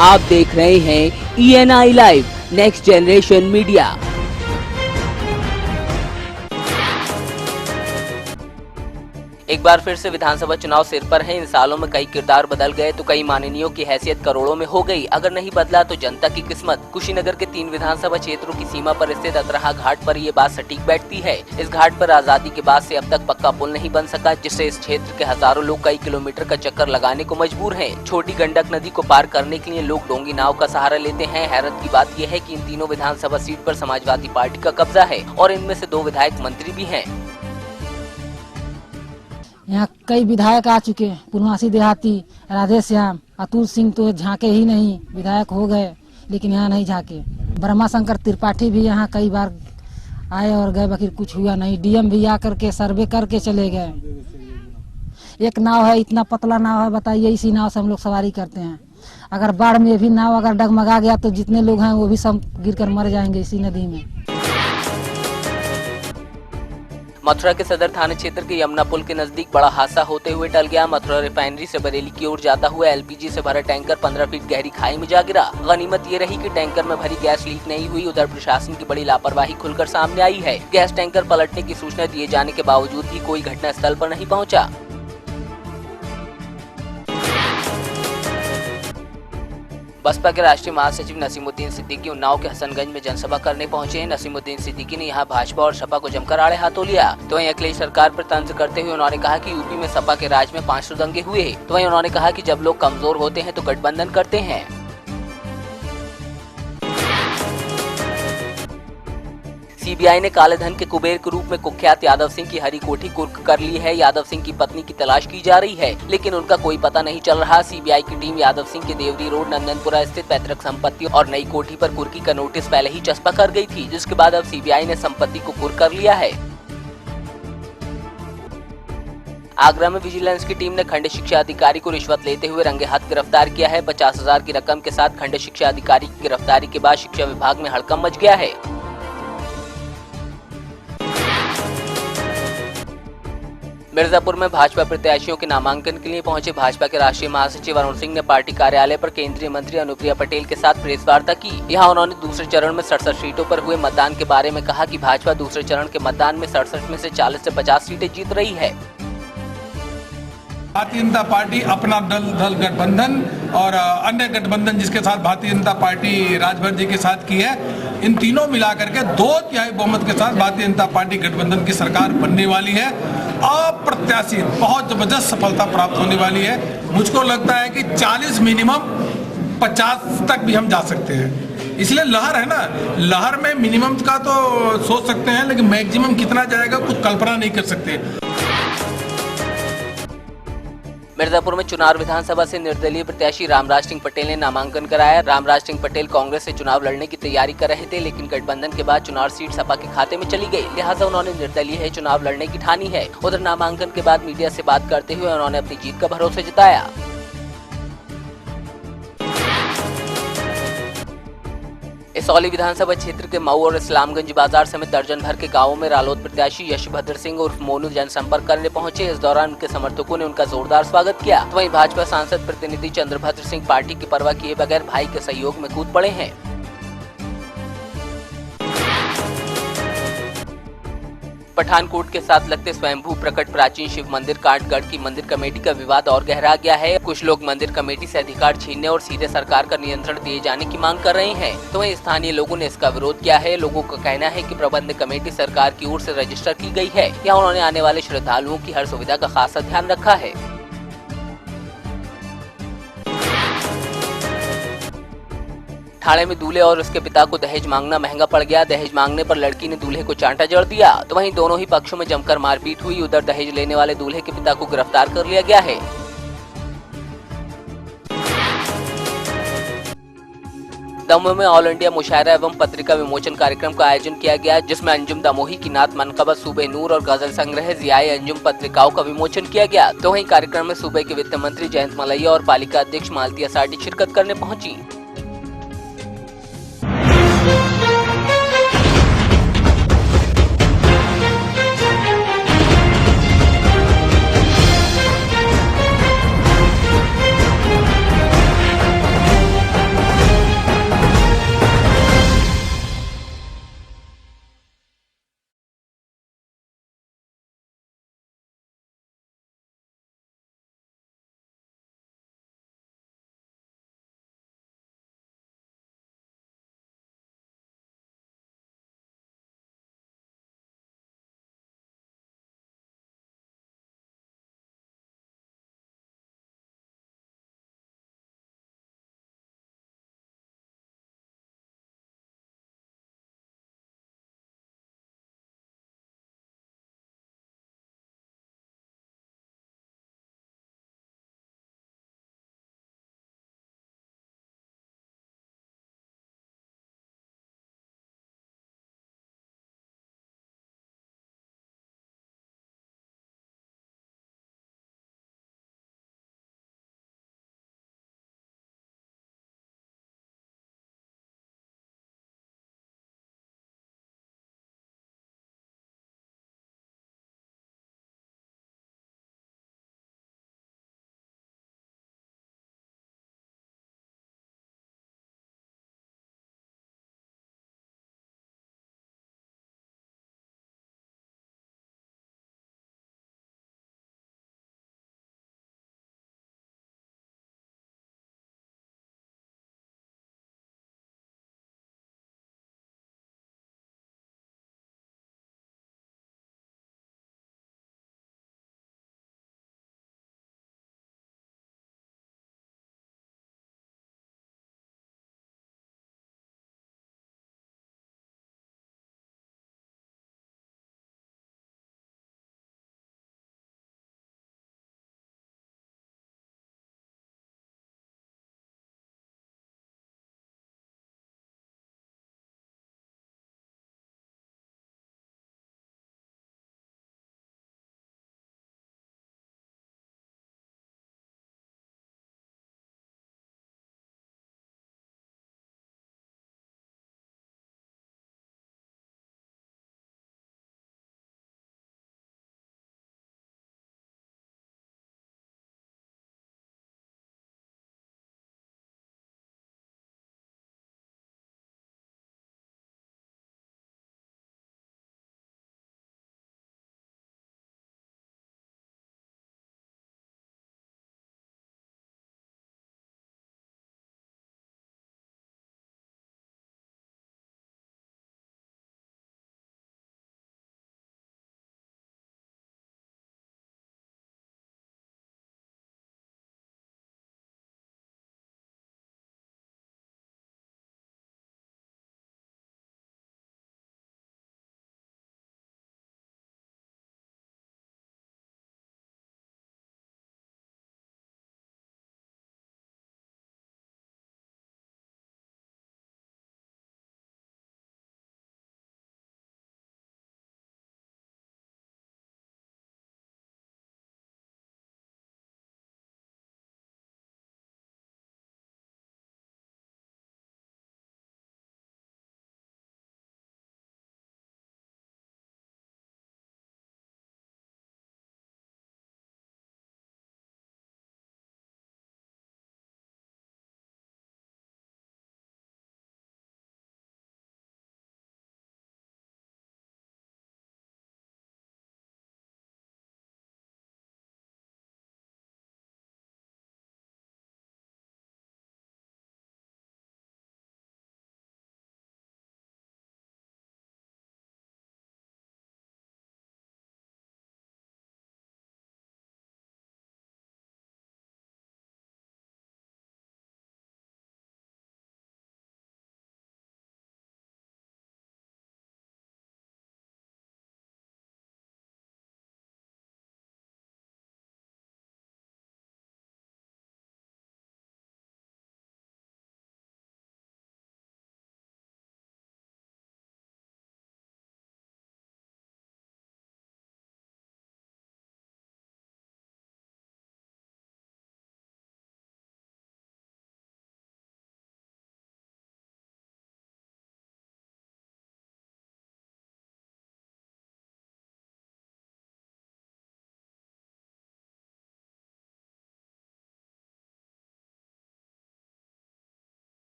आप देख रहे हैं ENI live next generation media. एक बार फिर से विधानसभा चुनाव सिर पर है। इन सालों में कई किरदार बदल गए तो कई माननीयों की हैसियत करोड़ों में हो गई। अगर नहीं बदला तो जनता की किस्मत। कुशीनगर के 3 विधानसभा क्षेत्रों की सीमा पर स्थित अतरहा घाट पर ये बात सटीक बैठती है। इस घाट पर आजादी के बाद से अब तक पक्का पुल नहीं बन सका, जिससे इस क्षेत्र के हजारों लोग कई किलोमीटर का चक्कर लगाने को मजबूर हैं। छोटी गंडक नदी को पार करने के लिए लोग डोंगी नाव का सहारा लेते हैं। हैरत की बात यह है कि इन तीनों विधानसभा सीट पर समाजवादी पार्टी का कब्जा है और इनमें से 2 विधायक मंत्री भी हैं। यहाँ कई विधायक आ चुके हैं, पूर्णवासी देहाती, राधे श्याम, अतुल सिंह तो झांके ही नहीं, विधायक हो गए लेकिन यहाँ नहीं झांके। ब्रह्मा शंकर त्रिपाठी भी यहाँ कई बार आए और गए, बाकी कुछ हुआ नहीं। डीएम भी आकर के सर्वे करके चले गए। एक नाव है, इतना पतला नाव है, बताइए, इसी नाव से हम लोग सवारी करते हैं। अगर बाढ़ में भी नाव अगर डगमगा गया तो जितने लोग हैं वो भी सब गिर कर मर जाएंगे इसी नदी में। मथुरा के सदर थाना क्षेत्र के यमुना पुल के नजदीक बड़ा हादसा होते हुए टल गया। मथुरा रिफाइनरी से बरेली की ओर जाता हुआ LPG से भरा टैंकर 15 फीट गहरी खाई में जा गिरा। गनीमत ये रही कि टैंकर में भरी गैस लीक नहीं हुई। उधर प्रशासन की बड़ी लापरवाही खुलकर सामने आई है। गैस टैंकर पलटने की सूचना दिए जाने के बावजूद भी कोई घटना स्थल पर नहीं पहुँचा। बसपा के राष्ट्रीय महासचिव नसीमुद्दीन सिद्दीकी उन्नाव के हसनगंज में जनसभा करने पहुंचे हैं। नसीमुद्दीन सिद्दीकी ने यहां भाजपा और सपा को जमकर आड़े हाथों लिया। तो वहीं अखिलेश सरकार पर तंज करते हुए उन्होंने कहा कि यूपी में सपा के राज में 500 दंगे हुए। तो वहीं उन्होंने कहा कि जब लोग कमजोर होते हैं तो गठबंधन करते हैं। CBI ने काले धन के कुबेर के रूप में कुख्यात यादव सिंह की हरी कोठी कुर्क कर ली है। यादव सिंह की पत्नी की तलाश की जा रही है, लेकिन उनका कोई पता नहीं चल रहा। CBI की टीम यादव सिंह के देवरी रोड नंदनपुरा स्थित पैतृक संपत्ति और नई कोठी पर कुर्की का नोटिस पहले ही चस्पा कर गई थी, जिसके बाद अब CBI ने संपत्ति को कुर्क कर लिया है। आगरा में विजिलेंस की टीम ने खंड शिक्षा अधिकारी को रिश्वत लेते हुए रंगे हाथ गिरफ्तार किया है। 50,000 की रकम के साथ खंड शिक्षा अधिकारी की गिरफ्तारी के बाद शिक्षा विभाग में हड़कंप मच गया है। मिर्जापुर में भाजपा प्रत्याशियों के नामांकन के लिए पहुंचे भाजपा के राष्ट्रीय महासचिव अरुण सिंह ने पार्टी कार्यालय पर केंद्रीय मंत्री अनुप्रिया पटेल के साथ प्रेस वार्ता की। यहां उन्होंने दूसरे चरण में 67 सीटों पर हुए मतदान के बारे में कहा कि भाजपा दूसरे चरण के मतदान में 67 में से 40 से 50 सीटें जीत रही है। भारतीय जनता पार्टी अपना दल गठबंधन और अन्य गठबंधन जिसके साथ भारतीय जनता पार्टी राजभर जी के साथ की है, इन तीनों मिलाकर के 2/3 बहुमत के साथ भारतीय जनता पार्टी गठबंधन की सरकार बनने वाली है। अप्रत्याशित बहुत जबरदस्त सफलता प्राप्त होने वाली है। मुझको लगता है कि 40 मिनिमम 50 तक भी हम जा सकते हैं। इसलिए लहर है ना, लहर में मिनिमम का तो सोच सकते हैं, लेकिन मैक्सिमम कितना जाएगा कुछ कल्पना नहीं कर सकते। मिर्जापुर में चुनार विधानसभा से निर्दलीय प्रत्याशी रामराज सिंह पटेल ने नामांकन कराया। रामराज सिंह पटेल कांग्रेस से चुनाव लड़ने की तैयारी कर रहे थे, लेकिन गठबंधन के बाद चुनार सीट सपा के खाते में चली गई, लिहाजा उन्होंने निर्दलीय है चुनाव लड़ने की ठानी है। उधर नामांकन के बाद मीडिया से बात करते हुए उन्होंने अपनी जीत का भरोसा जताया। इसौली विधानसभा क्षेत्र के मऊ और इस्लामगंज बाजार समेत दर्जन भर के गांवों में रालोद प्रत्याशी यशभद्र सिंह उर्फ मोनू जनसंपर्क करने पहुंचे। इस दौरान उनके समर्थकों ने उनका जोरदार स्वागत किया। तो वहीं भाजपा सांसद प्रतिनिधि चंद्रभद्र सिंह पार्टी की परवाह किए बगैर भाई के सहयोग में कूद पड़े हैं। पठानकोट के साथ लगते स्वयंभू प्रकट प्राचीन शिव मंदिर कांटगढ़ की मंदिर कमेटी का विवाद और गहरा गया है। कुछ लोग मंदिर कमेटी से अधिकार छीनने और सीधे सरकार का नियंत्रण दिए जाने की मांग कर रहे हैं। तो वहीं स्थानीय लोगों ने इसका विरोध किया है। लोगों का कहना है कि प्रबंध कमेटी सरकार की ओर से रजिस्टर की गई है या उन्होंने आने वाले श्रद्धालुओं की हर सुविधा का खासा ध्यान रखा है। ठाणे में दूल्हे और उसके पिता को दहेज मांगना महंगा पड़ गया। दहेज मांगने पर लड़की ने दूल्हे को चांटा जड़ दिया। तो वहीं दोनों ही पक्षों में जमकर मारपीट हुई। उधर दहेज लेने वाले दूल्हे के पिता को गिरफ्तार कर लिया गया है। दमोह में ऑल इंडिया मुशायरा एवं पत्रिका विमोचन कार्यक्रम का आयोजन किया गया, जिसमें अंजुम दमोही की नात मनकबत सूबे नूर और गजल संग्रह जियाए अंजुम पत्रिकाओं का विमोचन किया गया। तो वहीं कार्यक्रम में सूबे के वित्त मंत्री जयंत मलैया और पालिका अध्यक्ष मालती असाडी शिरकत करने पहुंची।